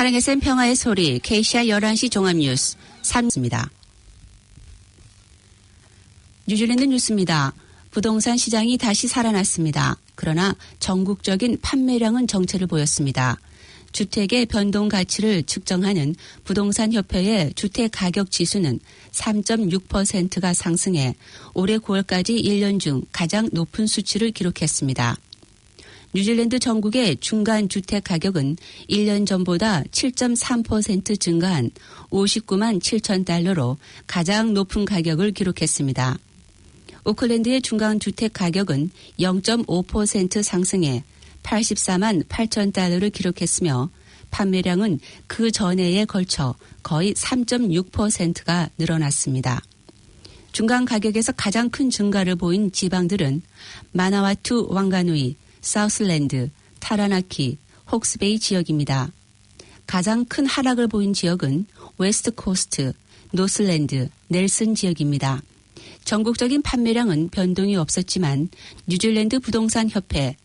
사랑의 샘 평화의 소리 KCR 11시 종합뉴스 3입니다. 뉴질랜드 뉴스입니다. 부동산 시장이 다시 살아났습니다. 그러나 전국적인 판매량은 정체를 보였습니다. 주택의 변동 가치를 측정하는 부동산협회의 주택가격지수는 3.6%가 상승해 올해 9월까지 1년 중 가장 높은 수치를 기록했습니다. 뉴질랜드 전국의 중간 주택 가격은 1년 전보다 7.3% 증가한 59만 7천 달러로 가장 높은 가격을 기록했습니다. 오클랜드의 중간 주택 가격은 0.5% 상승해 84만 8천 달러를 기록했으며 판매량은 그 전해에 걸쳐 거의 3.6%가 늘어났습니다. 중간 가격에서 가장 큰 증가를 보인 지방들은 마나와투 왕가누이, 사우슬랜드, 타라나키, 혹스베이 지역입니다. 가장 큰 하락을 보인 지역은 웨스트 코스트, 노슬랜드, 넬슨 지역입니다. 전국적인 판매량은 변동이 없었지만 뉴질랜드 부동산협회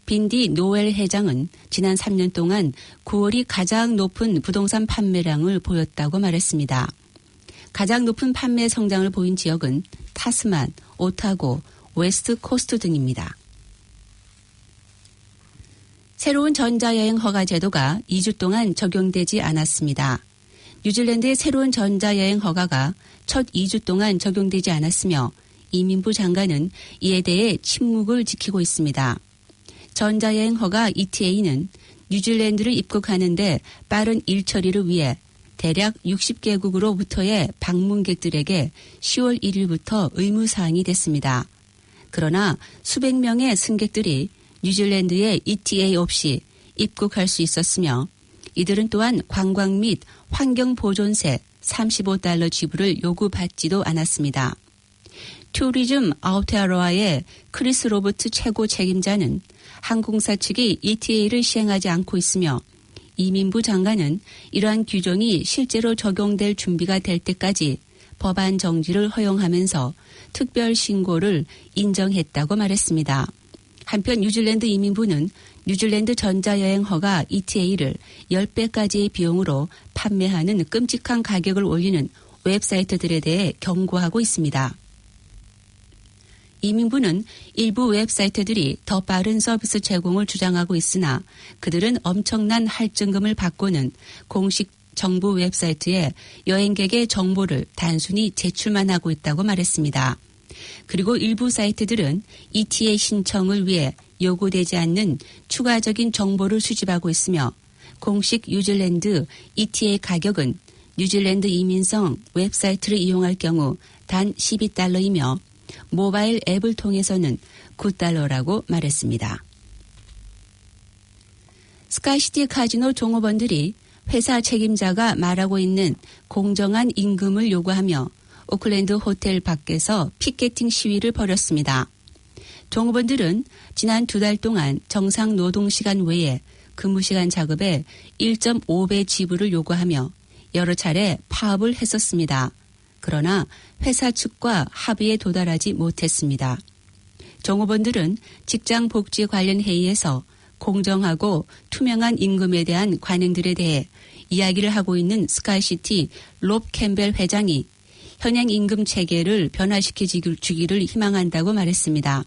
빈디 노엘 회장은 지난 3년 동안 9월이 가장 높은 부동산 판매량을 보였다고 말했습니다. 가장 높은 판매 성장을 보인 지역은 타스만, 오타고, 웨스트 코스트 등입니다. 새로운 전자여행 허가 제도가 2주 동안 적용되지 않았습니다. 뉴질랜드의 새로운 전자여행 허가가 첫 2주 동안 적용되지 않았으며 이민부 장관은 이에 대해 침묵을 지키고 있습니다. 전자여행 허가 ETA는 뉴질랜드를 입국하는데 빠른 일처리를 위해 대략 60개국으로부터의 방문객들에게 10월 1일부터 의무사항이 됐습니다. 그러나 수백 명의 승객들이 뉴질랜드에 ETA 없이 입국할 수 있었으며 이들은 또한 관광 및 환경보존세 35달러 지불을 요구받지도 않았습니다. 투리즘 아우테아로아의 크리스 로버트 최고 책임자는 항공사 측이 ETA를 시행하지 않고 있으며 이민부 장관은 이러한 규정이 실제로 적용될 준비가 될 때까지 법안 정지를 허용하면서 특별 신고를 인정했다고 말했습니다. 한편 뉴질랜드 이민부는 뉴질랜드 전자여행 허가 ETA를 10배까지의 비용으로 판매하는 끔찍한 가격을 올리는 웹사이트들에 대해 경고하고 있습니다. 이민부는 일부 웹사이트들이 더 빠른 서비스 제공을 주장하고 있으나 그들은 엄청난 할증금을 받고는 공식 정부 웹사이트에 여행객의 정보를 단순히 제출만 하고 있다고 말했습니다. 그리고 일부 사이트들은 ETA 신청을 위해 요구되지 않는 추가적인 정보를 수집하고 있으며 공식 뉴질랜드 ETA 가격은 뉴질랜드 이민성 웹사이트를 이용할 경우 단 12달러이며 모바일 앱을 통해서는 9달러라고 말했습니다. 스카이시티 카지노 종업원들이 회사 책임자가 말하고 있는 공정한 임금을 요구하며 오클랜드 호텔 밖에서 피켓팅 시위를 벌였습니다. 종업원들은 지난 2달 동안 정상 노동시간 외에 근무시간 자급의 1.5배 지불을 요구하며 여러 차례 파업을 했었습니다. 그러나 회사 측과 합의에 도달하지 못했습니다. 종업원들은 직장 복지 관련 회의에서 공정하고 투명한 임금에 대한 관행들에 대해 이야기를 하고 있는 스카이시티 롭 캠벨 회장이 현행 임금 체계를 변화시켜 주기를 희망한다고 말했습니다.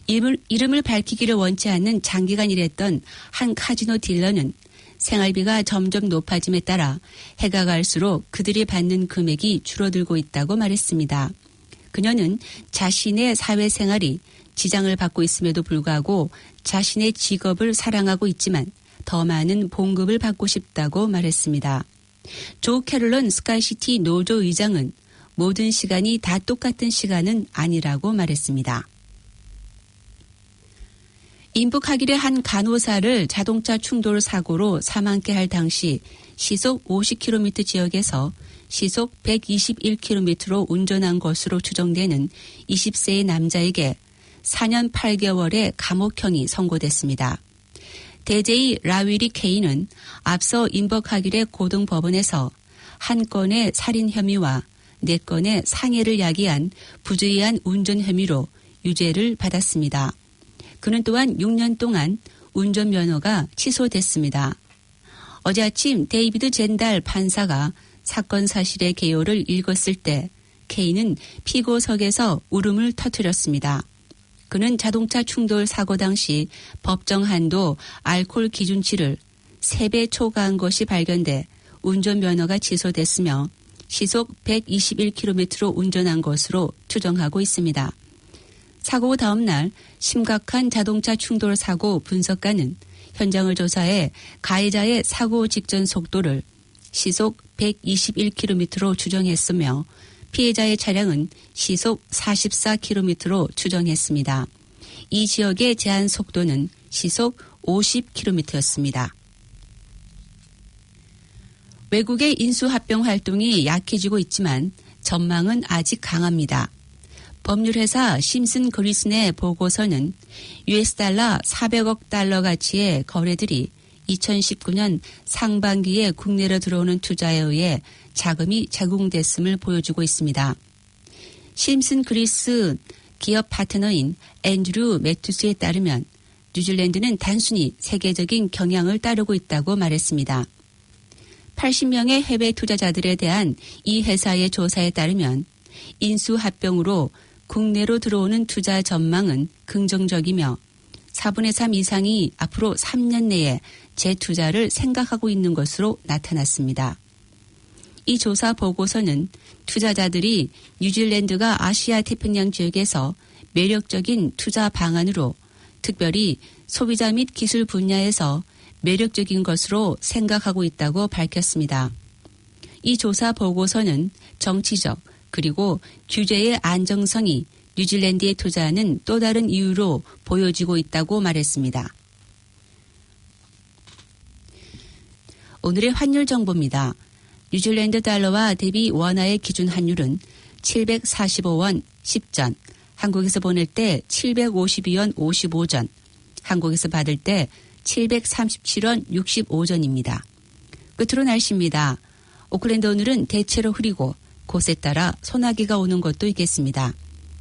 이름을 밝히기를 원치 않는 장기간 일했던 한 카지노 딜러는 생활비가 점점 높아짐에 따라 해가 갈수록 그들이 받는 금액이 줄어들고 있다고 말했습니다. 그녀는 자신의 사회생활이 지장을 받고 있음에도 불구하고 자신의 직업을 사랑하고 있지만 더 많은 봉급을 받고 싶다고 말했습니다. 조 캐롤런 스카이시티 노조 의장은 모든 시간이 다 똑같은 시간은 아니라고 말했습니다. 인북하길의 한 간호사를 자동차 충돌 사고로 사망케 할 당시 시속 50km 지역에서 시속 121km로 운전한 것으로 추정되는 20세의 남자에게 4년 8개월의 감옥형이 선고됐습니다. 대제이 라위리 케이는 앞서 인북하길의 고등법원에서 한 건의 살인 혐의와 4건의 상해를 야기한 부주의한 운전 혐의로 유죄를 받았습니다. 그는 또한 6년 동안 운전면허가 취소됐습니다. 어제 아침 데이비드 젠달 판사가 사건 사실의 개요를 읽었을 때 K는 피고석에서 울음을 터뜨렸습니다. 그는 자동차 충돌 사고 당시 법정 한도 알코올 기준치를 3배 초과한 것이 발견돼 운전면허가 취소됐으며 시속 121km로 운전한 것으로 추정하고 있습니다. 사고 후 다음 날 심각한 자동차 충돌 사고 분석가는 현장을 조사해 가해자의 사고 직전 속도를 시속 121km로 추정했으며 피해자의 차량은 시속 44km로 추정했습니다. 이 지역의 제한 속도는 시속 50km였습니다. 외국의 인수합병 활동이 약해지고 있지만 전망은 아직 강합니다. 법률회사 심슨 그리슨의 보고서는 US 달러 400억 달러 가치의 거래들이 2019년 상반기에 국내로 들어오는 투자에 의해 자금이 제공됐음을 보여주고 있습니다. 심슨 그리슨 기업 파트너인 앤드류 매튜스에 따르면 뉴질랜드는 단순히 세계적인 경향을 따르고 있다고 말했습니다. 80명의 해외 투자자들에 대한 이 회사의 조사에 따르면 인수합병으로 국내로 들어오는 투자 전망은 긍정적이며 4분의 3 이상이 앞으로 3년 내에 재투자를 생각하고 있는 것으로 나타났습니다. 이 조사 보고서는 투자자들이 뉴질랜드가 아시아 태평양 지역에서 매력적인 투자 방안으로 특별히 소비자 및 기술 분야에서 매력적인 것으로 생각하고 있다고 밝혔습니다. 이 조사 보고서는 정치적 그리고 규제의 안정성이 뉴질랜드에 투자하는 또 다른 이유로 보여지고 있다고 말했습니다. 오늘의 환율 정보입니다. 뉴질랜드 달러와 대비 원화의 기준 환율은 745원 10전, 한국에서 보낼 때 752원 55전, 한국에서 받을 때 737원 65전입니다. 끝으로 날씨입니다. 오클랜드 오늘은 대체로 흐리고 곳에 따라 소나기가 오는 곳도 있겠습니다.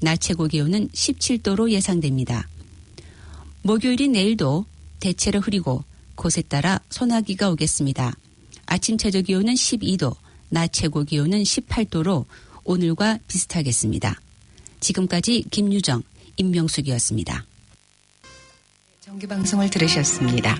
낮 최고 기온은 17도로 예상됩니다. 목요일인 내일도 대체로 흐리고 곳에 따라 소나기가 오겠습니다. 아침 최저 기온은 12도, 낮 최고 기온은 18도로 오늘과 비슷하겠습니다. 지금까지 김유정, 임명숙이었습니다. 정규방송을 들으셨습니다.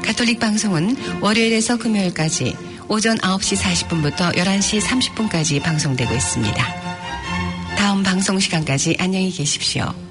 가톨릭 방송은 월요일에서 금요일까지 오전 9시 40분부터 11시 30분까지 방송되고 있습니다. 다음 방송 시간까지 안녕히 계십시오.